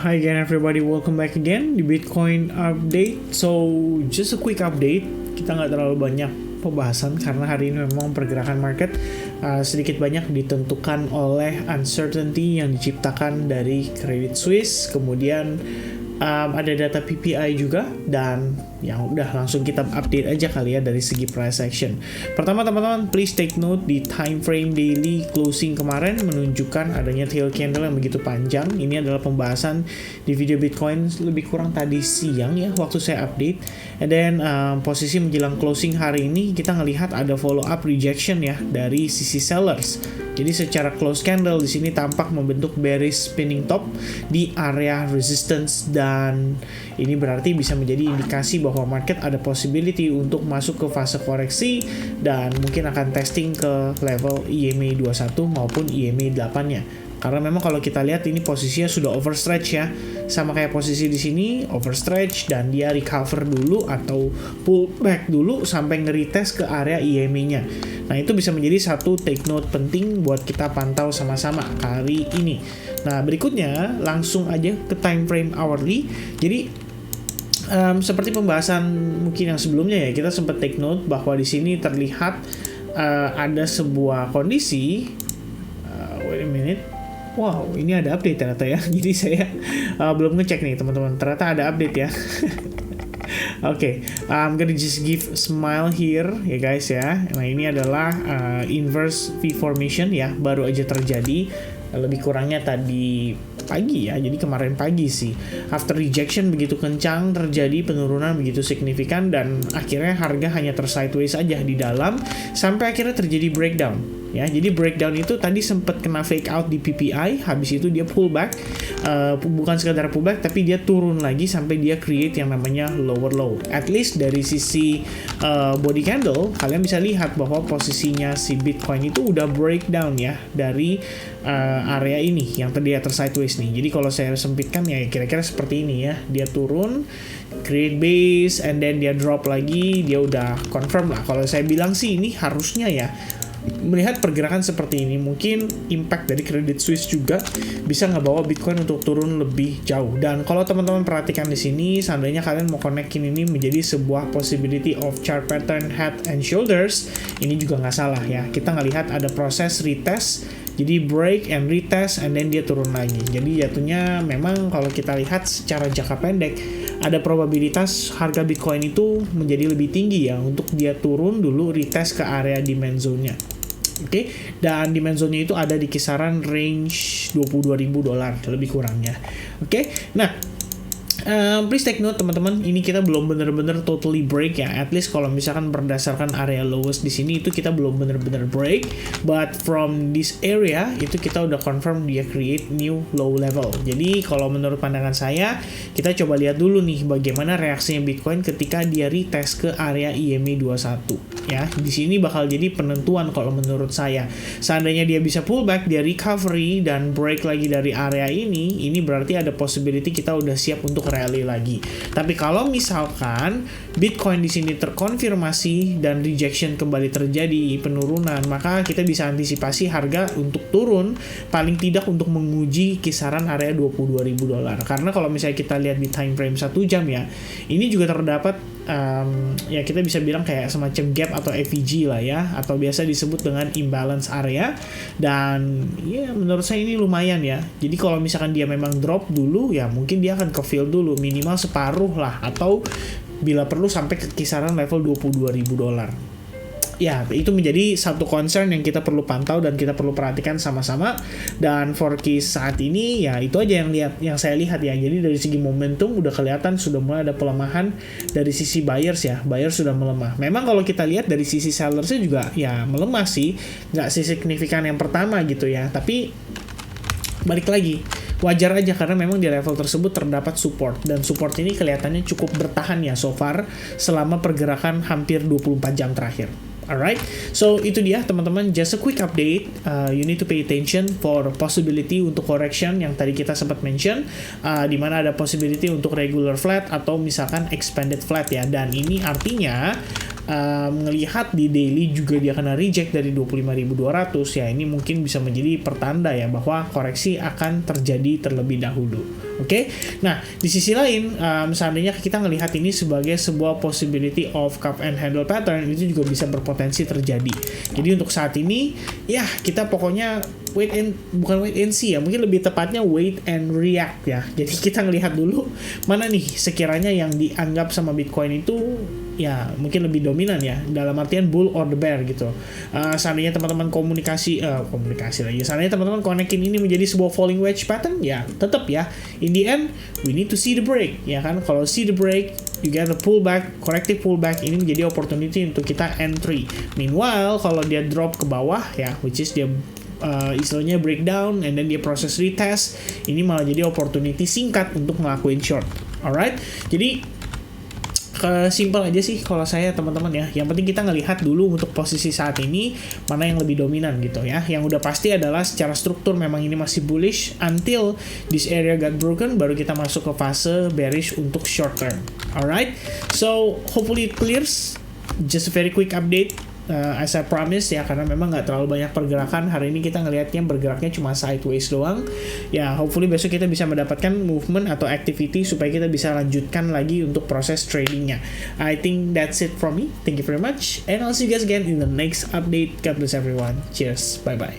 Hi again everybody, welcome back again di Bitcoin Update. So, just a quick update. Kita nggak terlalu banyak pembahasan karena hari ini memang pergerakan market sedikit banyak ditentukan oleh uncertainty yang diciptakan dari Credit Suisse. Kemudian ada data PPI juga, dan yang udah langsung kita update aja kali ya dari segi price action. Pertama teman-teman, please take note di time frame daily closing kemarin menunjukkan adanya tail candle yang begitu panjang. Ini adalah pembahasan di video Bitcoin lebih kurang tadi siang ya waktu saya update. And then posisi menjelang closing hari ini kita ngelihat ada follow up rejection ya dari sisi sellers. Jadi secara close candle di sini tampak membentuk bearish spinning top di area resistance, dan ini berarti bisa menjadi indikasi bahwa market ada possibility untuk masuk ke fase koreksi dan mungkin akan testing ke level EMA 21 maupun EMA 8-nya. Karena memang kalau kita lihat ini posisinya sudah overstretch ya. Sama kayak posisi di sini overstretch, dan dia recover dulu atau pull back dulu sampai nge-retest ke area EMA-nya. Nah, itu bisa menjadi satu take note penting buat kita pantau sama-sama kali ini. Nah, berikutnya langsung aja ke time frame hourly. Jadi seperti pembahasan mungkin yang sebelumnya ya, kita sempat take note bahwa di sini terlihat ada sebuah kondisi. Wait a minute. Wow, ini ada update ternyata ya. Jadi saya belum ngecek nih teman-teman. Ternyata ada update ya. Oke, I'm gonna just give smile here ya guys ya. Nah, ini adalah inverse V formation ya, baru aja terjadi. Lebih kurangnya tadi pagi ya, jadi kemarin pagi sih. After rejection begitu kencang, terjadi penurunan begitu signifikan, dan akhirnya harga hanya tersideways aja di dalam sampai akhirnya terjadi breakdown ya. Jadi breakdown itu tadi sempat kena fake out di PPI, habis itu dia pullback, bukan sekadar pullback tapi dia turun lagi sampai dia create yang namanya lower low. At least dari sisi body candle kalian bisa lihat bahwa posisinya si Bitcoin itu udah breakdown ya dari area ini yang tadi ya tersideways nih. Jadi kalau saya sempitkan ya kira-kira seperti ini ya, dia turun, create base, and then dia drop lagi, dia udah confirm lah. Kalau saya bilang sih ini harusnya ya, melihat pergerakan seperti ini, mungkin impact dari Credit Suisse juga bisa ngebawa Bitcoin untuk turun lebih jauh. Dan kalau teman-teman perhatikan di sini, seandainya kalian mau connectin ini menjadi sebuah possibility of chart pattern head and shoulders, ini juga nggak salah ya. Kita ngelihat ada proses retest, jadi break and retest, and then dia turun lagi. Jadi jatuhnya memang kalau kita lihat secara jangka pendek, ada probabilitas harga Bitcoin itu menjadi lebih tinggi ya untuk dia turun dulu, retest ke area demand zone-nya. Oke, dan demand zone-nya itu ada di kisaran range $22.000 lebih kurangnya. Oke, nah please take note teman-teman, ini kita belum bener-bener totally break ya. At least kalau misalkan berdasarkan area lowest di sini itu kita belum bener-bener break, but from this area itu kita udah confirm dia create new low level. Jadi kalau menurut pandangan saya, kita coba lihat dulu nih bagaimana reaksinya Bitcoin ketika dia retest ke area EMA 21 ya. Di sini bakal jadi penentuan kalau menurut saya. Seandainya dia bisa pullback, dia recovery dan break lagi dari area ini berarti ada possibility kita udah siap untuk rally lagi. Tapi kalau misalkan Bitcoin di sini terkonfirmasi dan rejection kembali terjadi penurunan, maka kita bisa antisipasi harga untuk turun paling tidak untuk menguji kisaran area $22.000. Karena kalau misalnya kita lihat di time frame 1 jam ya, ini juga terdapat ya kita bisa bilang kayak semacam gap atau FEG lah ya, atau biasa disebut dengan imbalance area, dan ya menurut saya ini lumayan ya. Jadi kalau misalkan dia memang drop dulu ya mungkin dia akan ke fill dulu minimal separuh lah, atau bila perlu sampai ke kisaran level $22.000. Ya, itu menjadi satu concern yang kita perlu pantau dan kita perlu perhatikan sama-sama. Dan for case saat ini ya itu aja yang saya lihat ya. Jadi dari segi momentum udah kelihatan sudah mulai ada pelemahan dari sisi buyers ya. Buyers sudah melemah. Memang kalau kita lihat dari sisi sellersnya juga ya melemah sih, nggak sesignifikan yang pertama gitu ya. Tapi balik lagi, wajar aja karena memang di level tersebut terdapat support, dan support ini kelihatannya cukup bertahan ya so far selama pergerakan hampir 24 jam terakhir. Alright, so itu dia teman-teman, just a quick update. You need to pay attention for possibility untuk correction yang tadi kita sempat mention, di mana ada possibility untuk regular flat atau misalkan expanded flat ya. Dan ini artinya ngelihat di daily juga dia kena reject dari 25.200, ya ini mungkin bisa menjadi pertanda ya bahwa koreksi akan terjadi terlebih dahulu. Oke, nah di sisi lain seandainya kita ngelihat ini sebagai sebuah possibility of cup and handle pattern, itu juga bisa berpotensi terjadi. Jadi untuk saat ini ya kita pokoknya bukan wait and see ya, mungkin lebih tepatnya wait and react ya. Jadi kita ngelihat dulu mana nih sekiranya yang dianggap sama Bitcoin itu ya mungkin lebih dominan ya, dalam artian bull or the bear gitu. Seandainya teman-teman komunikasi lagi, seandainya teman-teman konekin ini menjadi sebuah falling wedge pattern, ya tetap ya in the end we need to see the break ya kan. Kalau see the break, you get a pullback, corrective pullback, ini menjadi opportunity untuk kita entry. Meanwhile kalau dia drop ke bawah ya, which is dia istilahnya breakdown and then dia proses retest, ini malah jadi opportunity singkat untuk ngelakuin short. Alright, jadi simple aja sih kalau saya teman-teman ya. Yang penting kita ngelihat dulu untuk posisi saat ini mana yang lebih dominan gitu ya. Yang udah pasti adalah secara struktur memang ini masih bullish until this area got broken, baru kita masuk ke fase bearish untuk short term. Alright, so hopefully it clears. Just a very quick update. As I promised ya, karena memang nggak terlalu banyak pergerakan hari ini, kita ngelihatnya bergeraknya cuma sideways doang ya. Hopefully besok kita bisa mendapatkan movement atau activity supaya kita bisa lanjutkan lagi untuk proses tradingnya. I think that's it from me. Thank you very much and I'll see you guys again in the next update. God bless everyone. Cheers, bye bye.